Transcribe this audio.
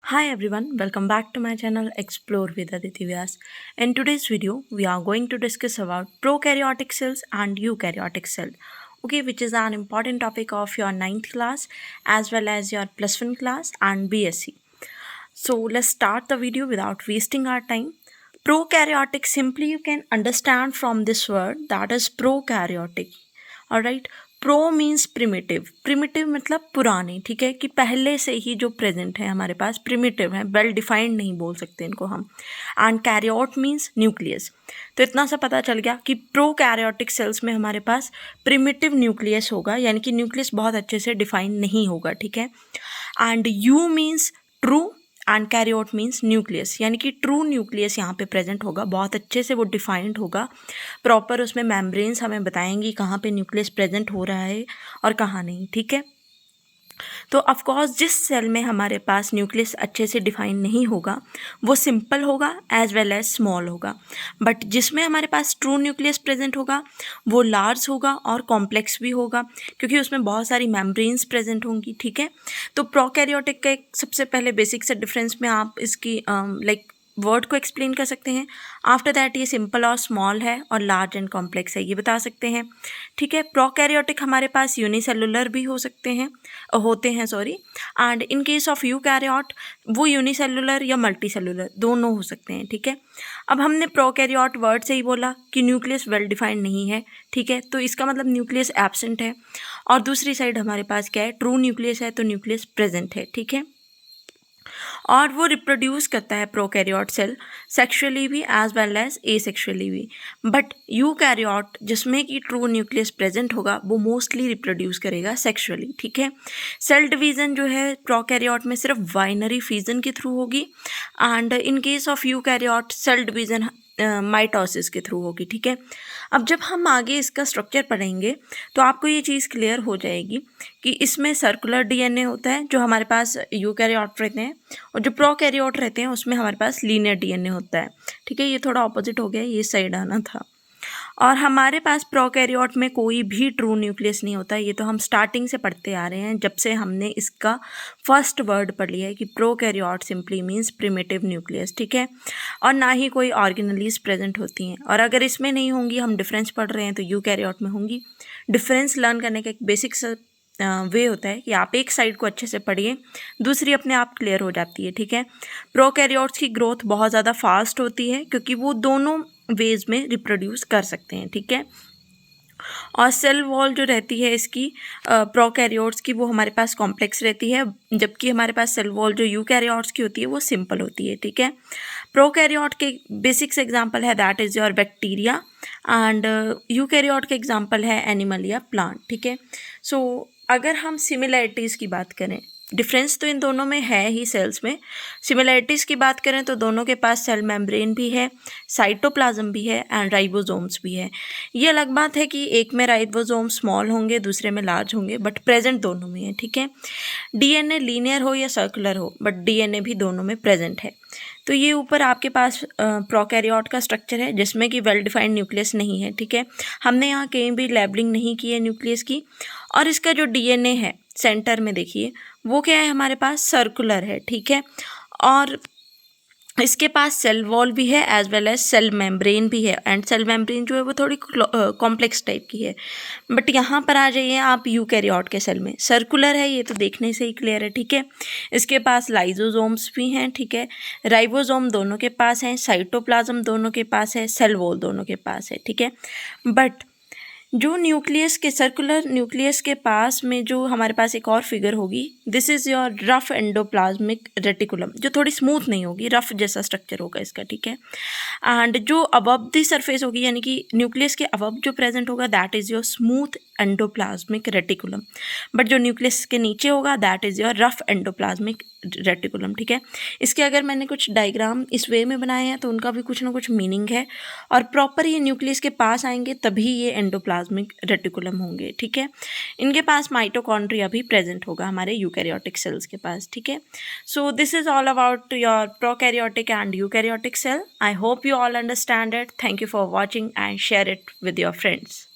Hi everyone, welcome back to my channel Explore with Aditi Vyas. In today's video, we are going to discuss about prokaryotic cells and eukaryotic cell. Okay, which is an important topic of your 9th class as well as your plus 1 class and BSc. So let's start the video without wasting our time. Prokaryotic simply you can understand from this word that is prokaryotic. Alright. Pro means primitive. Primitive मतलब पुराने, ठीक है, कि पहले से ही जो present है हमारे पास प्रिमिटिव है, वेल डिफाइंड नहीं बोल सकते इनको हम. And कैरियोट means nucleus. तो इतना सा पता चल गया कि प्रो कैरियोटिक सेल्स में हमारे पास प्रिमिटिव न्यूक्लियस होगा, यानी कि न्यूक्लियस बहुत अच्छे से डिफाइन नहीं होगा, ठीक है. And you means true and कैरियोट means nucleus, यानी कि ट्रू न्यूक्लियस यहाँ पे प्रेजेंट होगा, बहुत अच्छे से वो डिफाइंड होगा, प्रॉपर उसमें मेम्ब्रेन्स हमें बताएंगी कहाँ पे न्यूक्लियस प्रेजेंट हो रहा है और कहाँ नहीं, ठीक है. तो ऑफकोर्स जिस सेल में हमारे पास न्यूक्लियस अच्छे से डिफाइन नहीं होगा वो सिंपल होगा एज वेल एज स्मॉल होगा, बट जिसमें हमारे पास ट्रू न्यूक्लियस प्रेजेंट होगा वो लार्ज होगा और कॉम्प्लेक्स भी होगा, क्योंकि उसमें बहुत सारी मेम्ब्रेन्स प्रेजेंट होंगी, ठीक है. तो प्रोकैरियोटिक का एक सबसे पहले बेसिक से डिफरेंस में आप इसकी वर्ड को एक्सप्लेन कर सकते हैं. आफ्टर दैट ये सिंपल और स्मॉल है और लार्ज एंड कॉम्प्लेक्स है, ये बता सकते हैं, ठीक है. प्रोकैरियोटिक हमारे पास यूनिसेलुलर भी होते हैं and in case of eukaryote वो यूनिसेलुलर या मल्टीसेलुलर दोनों हो सकते हैं, ठीक है. अब हमने प्रोकैरियोट वर्ड से ही बोला कि न्यूक्लियस वेल डिफाइंड नहीं है, ठीक है, तो इसका मतलब न्यूक्लियस एब्सेंट है. और दूसरी साइड हमारे पास क्या है, ट्रू न्यूक्लियस है, तो न्यूक्लियस प्रेजेंट है, ठीक है. और वो रिप्रोड्यूस करता है प्रोकैरियोट सेल सेक्सुअली भी एज वेल एज एसेक्सुअली भी. बट यूकैरियोट जिसमें कि ट्रू न्यूक्लियस प्रेजेंट होगा वो मोस्टली रिप्रोड्यूस करेगा सेक्सुअली, ठीक है. सेल डिवीज़न जो है प्रोकैरियोट में सिर्फ बाइनरी फिजन के थ्रू होगी and in case of eukaryote cell division mitosis के थ्रू होगी, ठीक है. अब जब हम आगे इसका स्ट्रक्चर पढ़ेंगे तो आपको ये चीज़ क्लियर हो जाएगी कि इसमें सर्कुलर डीएनए होता है जो हमारे पास यूकैरियोट रहते हैं, और जो प्रोकैरियोट रहते हैं उसमें हमारे पास लीनियर डीएनए होता है, ठीक है. ये थोड़ा ऑपोजिट हो गया, ये साइड आना था. और हमारे पास प्रोकैरियोट में कोई भी ट्रू न्यूक्लियस नहीं होता, ये तो हम स्टार्टिंग से पढ़ते आ रहे हैं, जब से हमने इसका फर्स्ट वर्ड पढ़ लिया है कि prokaryote simply means primitive nucleus, ठीक है. और ना ही कोई ऑर्गेनेलीज प्रेजेंट होती हैं, और अगर इसमें नहीं होंगी, हम डिफरेंस पढ़ रहे हैं तो यूकैरियोट में होंगी. डिफरेंस लर्न करने का एक बेसिक वे होता है कि आप एक साइड को अच्छे से पढ़िए, दूसरी अपने आप क्लियर हो जाती है, ठीक है. प्रोकैरियोट्स की ग्रोथ बहुत ज़्यादा फास्ट होती है क्योंकि वो दोनों वेज में रिप्रोड्यूस कर सकते हैं, ठीक है. और सेल वॉल जो रहती है इसकी प्रोकैरियोट्स की वो हमारे पास कॉम्प्लेक्स रहती है, जबकि हमारे पास सेल वॉल जो यूकैरियोट्स की होती है वो सिंपल होती है, ठीक है. प्रोकैरियोट के बेसिक्स एग्जांपल है that is your bacteria and eukaryote के एग्जांपल है एनिमल या प्लांट, ठीक है. सो अगर हम सिमिलैरिटीज़ की बात करें, डिफरेंस तो इन दोनों में है ही सेल्स में. सिमिलैरिटीज़ की बात करें तो दोनों के पास सेल मेम्ब्रेन भी है, साइटोप्लाज्म भी है एंड राइबोसोम्स भी है. ये अलग बात है कि एक में राइबोसोम स्मॉल होंगे, दूसरे में लार्ज होंगे, बट प्रेजेंट दोनों में है, ठीक है. डीएनए लीनियर हो या सर्कुलर हो, बट डीएनए भी दोनों में प्रेजेंट है. तो ये ऊपर आपके पास प्रोकैरियोट का स्ट्रक्चर है जिसमें कि वेल डिफाइंड न्यूक्लियस नहीं है, ठीक है. हमने यहाँ कहीं भी लेबलिंग नहीं की है न्यूक्लियस की. और इसका जो डीएनए है सेंटर में देखिए वो क्या है, हमारे पास सर्कुलर है, ठीक है. और इसके पास सेल वॉल भी है as well as cell membrane भी है, एंड सेल मेम्ब्रेन जो है वो थोड़ी कॉम्प्लेक्स टाइप की है. बट यहाँ पर आ जाइए आप यूकैरियोट के सेल में, सर्कुलर है, ये तो देखने से ही क्लियर है, ठीक है. इसके पास लाइजोसोम्स भी हैं, ठीक है, राइबोसोम दोनों के पास हैं, साइटोप्लाज्म दोनों के पास है, सेल वॉल दोनों के पास है, ठीक है. बट जो न्यूक्लियस के सर्कुलर न्यूक्लियस के पास में जो हमारे पास एक और फिगर होगी, this is your rough endoplasmic reticulum, जो थोड़ी स्मूथ नहीं होगी, रफ जैसा स्ट्रक्चर होगा इसका, ठीक है. एंड जो अबव द सरफेस होगी, यानी कि न्यूक्लियस के अबव जो प्रेजेंट होगा that is your smooth endoplasmic reticulum, but जो न्यूक्लियस के नीचे होगा that is your rough endoplasmic reticulum, ठीक है. इसके अगर मैंने कुछ डायग्राम इस वे में बनाए हैं तो उनका भी कुछ ना कुछ मीनिंग है, और प्रॉपर ये न्यूक्लियस के पास आएंगे तभी ये एंडोप्लाज्मिक रेटिकुलम होंगे, ठीक है. इनके पास माइटोकॉन्ड्रिया भी प्रेजेंट होगा हमारे यूकैरियोटिक सेल्स के पास, ठीक है. So this is all about your prokaryotic and eukaryotic cell. I hope you all understand it. Thank you for watching and share it with your friends.